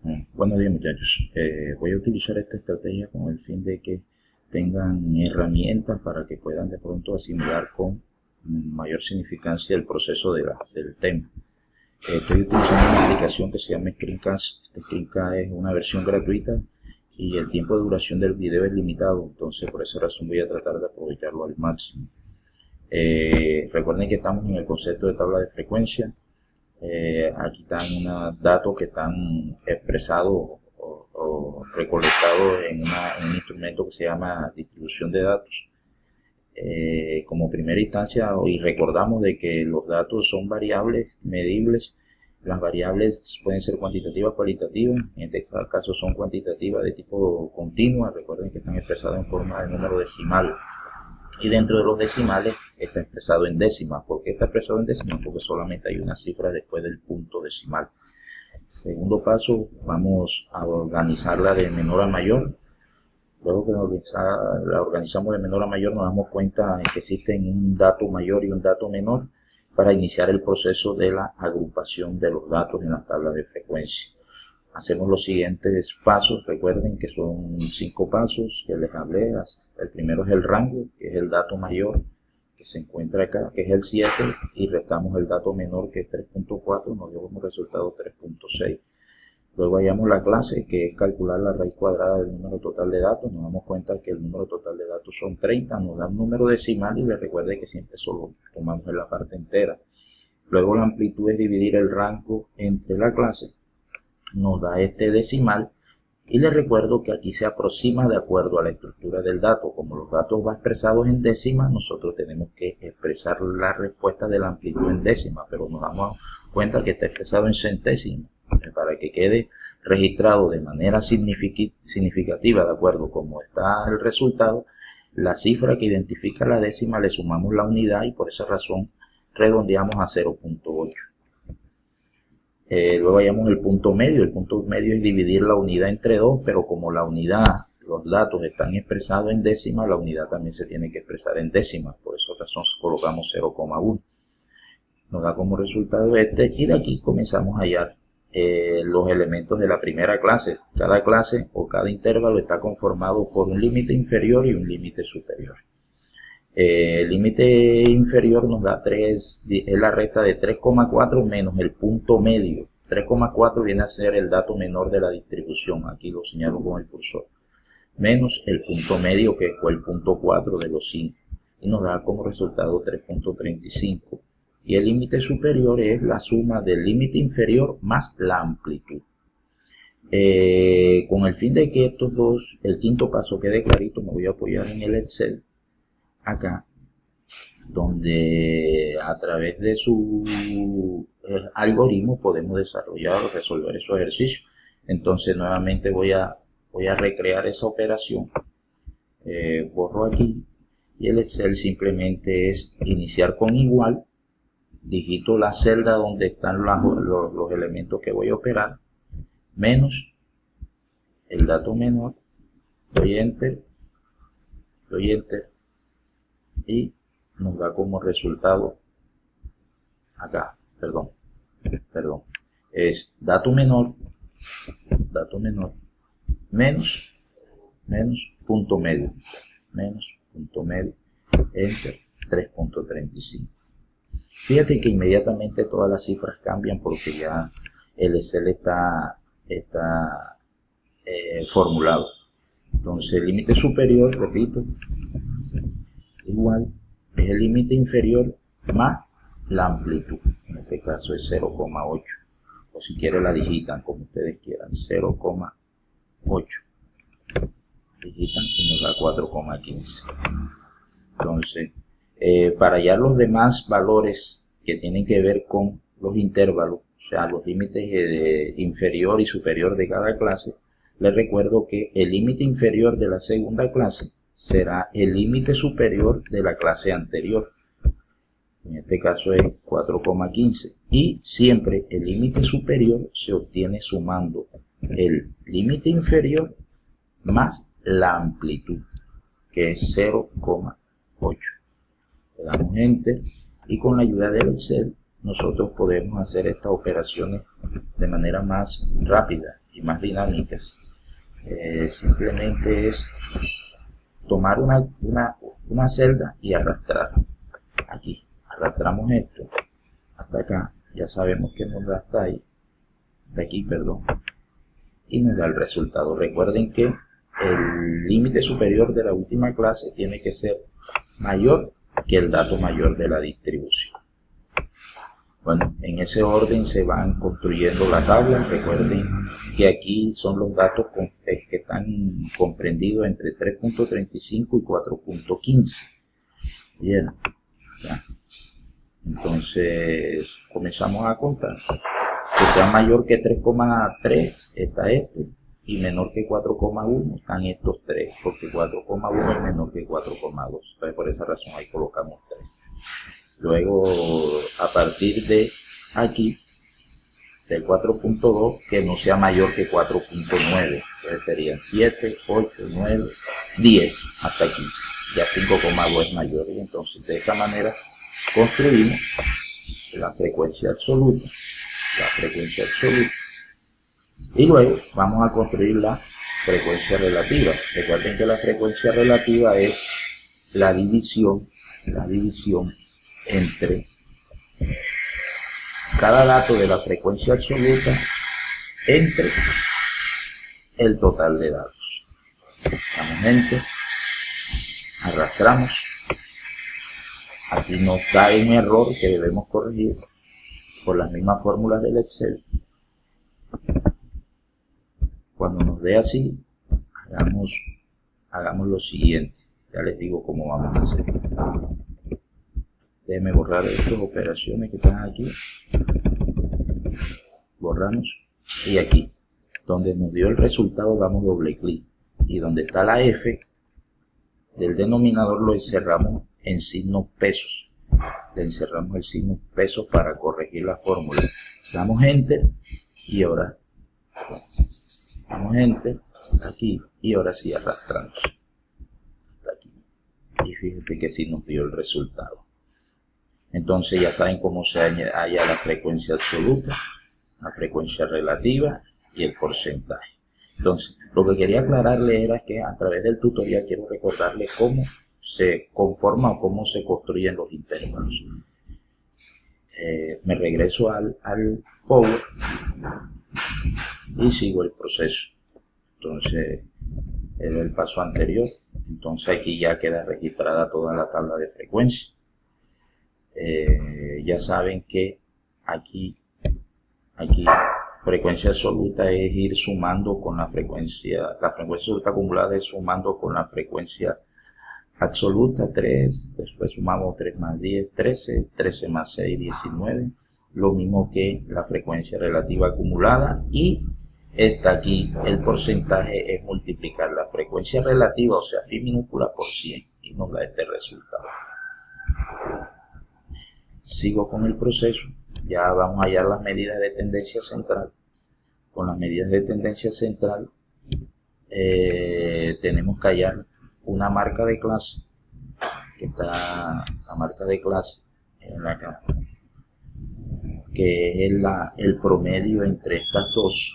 Buenos días muchachos. Voy a utilizar esta estrategia con el fin de que tengan herramientas para que puedan de pronto asimilar con mayor significancia el proceso del tema. Estoy utilizando una aplicación que se llama Screencast. Este Screencast es una versión gratuita y el tiempo de duración del video es limitado, entonces por esa razón voy a tratar de aprovecharlo al máximo. Recuerden que estamos en el concepto de tabla de frecuencia. Aquí están unos datos que están expresados o recolectados en un instrumento que se llama distribución de datos. Como primera instancia, y recordamos de que los datos son variables medibles. Las variables pueden ser cuantitativas o cualitativas. En este caso son cuantitativas de tipo continua. Recuerden que están expresadas en forma de número decimal. Y dentro de los decimales está expresado en décimas. ¿Por qué está expresado en décimas? Porque solamente hay una cifra después del punto decimal. Segundo paso, vamos a organizarla de menor a mayor. Luego que la organizamos de menor a mayor, nos damos cuenta de que existen un dato mayor y un dato menor para iniciar el proceso de la agrupación de los datos en las tablas de frecuencia. Hacemos los siguientes pasos. Recuerden que son 5 pasos que les hablé. El primero es el rango, que es el dato mayor que se encuentra acá, que es el 7, y restamos el dato menor, que es 3.4, nos dio como resultado 3.6. Luego hallamos la clase, que es calcular la raíz cuadrada del número total de datos. Nos damos cuenta que el número total de datos son 30, nos da un número decimal y les recuerde que siempre solo tomamos en la parte entera. Luego la amplitud es dividir el rango entre la clase, nos da este decimal, y les recuerdo que aquí se aproxima de acuerdo a la estructura del dato. Como los datos van expresados en décimas, nosotros tenemos que expresar la respuesta de la amplitud en décimas, pero nos damos cuenta que está expresado en centésimas, para que quede registrado de manera significativa de acuerdo como está el resultado. La cifra que identifica la décima le sumamos la unidad y por esa razón redondeamos a 0.8. Luego hallamos el punto medio. El punto medio es dividir la unidad entre 2, pero como la unidad, los datos están expresados en décimas, la unidad también se tiene que expresar en décimas. Por esa razón colocamos 0,1. Nos da como resultado este, y de aquí comenzamos a hallar los elementos de la primera clase. Cada clase o cada intervalo está conformado por un límite inferior y un límite superior. El límite inferior nos da 3, es la resta de 3,4 menos el punto medio. 3,4 viene a ser el dato menor de la distribución, aquí lo señalo con el cursor, menos el punto medio, que fue el punto 4 de los 5, y nos da como resultado 3.35. Y el límite superior es la suma del límite inferior más la amplitud. Con el fin de que estos dos, el quinto paso quede clarito, me voy a apoyar en el Excel acá, donde a través de su algoritmo podemos desarrollar o resolver esos ejercicios. Entonces nuevamente voy a recrear esa operación. Borro aquí y el Excel simplemente es iniciar con igual, digito la celda donde están los elementos que voy a operar, menos el dato menor, doy enter, y nos da como resultado acá, perdón, es dato menor, menos punto medio, enter, 3.35. Fíjate que inmediatamente todas las cifras cambian porque ya el Excel está formulado. Entonces el límite superior, repito, igual es el límite inferior más la amplitud, en este caso es 0,8, o si quieren la digitan como ustedes quieran, 0,8, digitan y nos da 4,15. Entonces para hallar los demás valores que tienen que ver con los intervalos, o sea los límites inferior y superior de cada clase, les recuerdo que el límite inferior de la segunda clase será el límite superior de la clase anterior. En este caso es 4,15. Y siempre el límite superior se obtiene sumando el límite inferior más la amplitud, que es 0,8. Le damos enter y con la ayuda del Excel nosotros podemos hacer estas operaciones de manera más rápida. y más dinámicas, simplemente es tomar una celda y arrastrar. Aquí arrastramos esto hasta acá, ya sabemos que nos da hasta ahí, hasta aquí, perdón, y nos da el resultado. Recuerden que el límite superior de la última clase tiene que ser mayor que el dato mayor de la distribución. Bueno, en ese orden se van construyendo la tabla. Recuerden que aquí son los datos que están comprendidos entre 3.35 y 4.15. Bien, ya. Entonces comenzamos a contar. Que sea mayor que 3,3 está este, y menor que 4,1 están estos tres, porque 4,1 es menor que 4,2. Entonces por esa razón ahí colocamos 3. Luego, a partir de aquí, del 4.2, que no sea mayor que 4.9. Entonces serían 7, 8, 9, 10 hasta aquí. Ya 5,2 es mayor. Y entonces de esta manera construimos la frecuencia absoluta. Y luego vamos a construir la frecuencia relativa. Recuerden que la frecuencia relativa es la división entre cada dato de la frecuencia absoluta entre el total de datos. Vamos, gente, arrastramos. Aquí nos da un error que debemos corregir por las mismas fórmulas del Excel. Cuando nos dé así, hagamos lo siguiente. Ya les digo cómo vamos a hacer. Déjenme borrar estas operaciones que están aquí. Borramos. Y aquí, donde nos dio el resultado, damos doble clic. Y donde está la F del denominador, lo encerramos en signos pesos. Le encerramos el signo pesos para corregir la fórmula. Damos Enter y ahora damos Enter aquí y ahora sí arrastramos hasta aquí. Y fíjate que sí nos dio el resultado. Entonces ya saben cómo se halla la frecuencia absoluta, la frecuencia relativa y el porcentaje. Entonces, lo que quería aclararle era que a través del tutorial quiero recordarle cómo se conforma o cómo se construyen los intervalos. Me regreso al Power y sigo el proceso. Entonces, es el paso anterior. Entonces aquí ya queda registrada toda la tabla de frecuencia. Ya saben que aquí frecuencia absoluta es ir sumando con la frecuencia absoluta acumulada es sumando con la frecuencia absoluta 3, después sumamos 3 más 10, 13, 13 más 6, 19, lo mismo que la frecuencia relativa acumulada, y esta aquí, el porcentaje, es multiplicar la frecuencia relativa, o sea, pi minúscula, por 100, y nos da este resultado. Sigo con el proceso. Ya vamos a hallar las medidas de tendencia central. Con las medidas de tendencia central tenemos que hallar una marca de clase, que está la marca de clase en la acá, que es el promedio entre estas dos,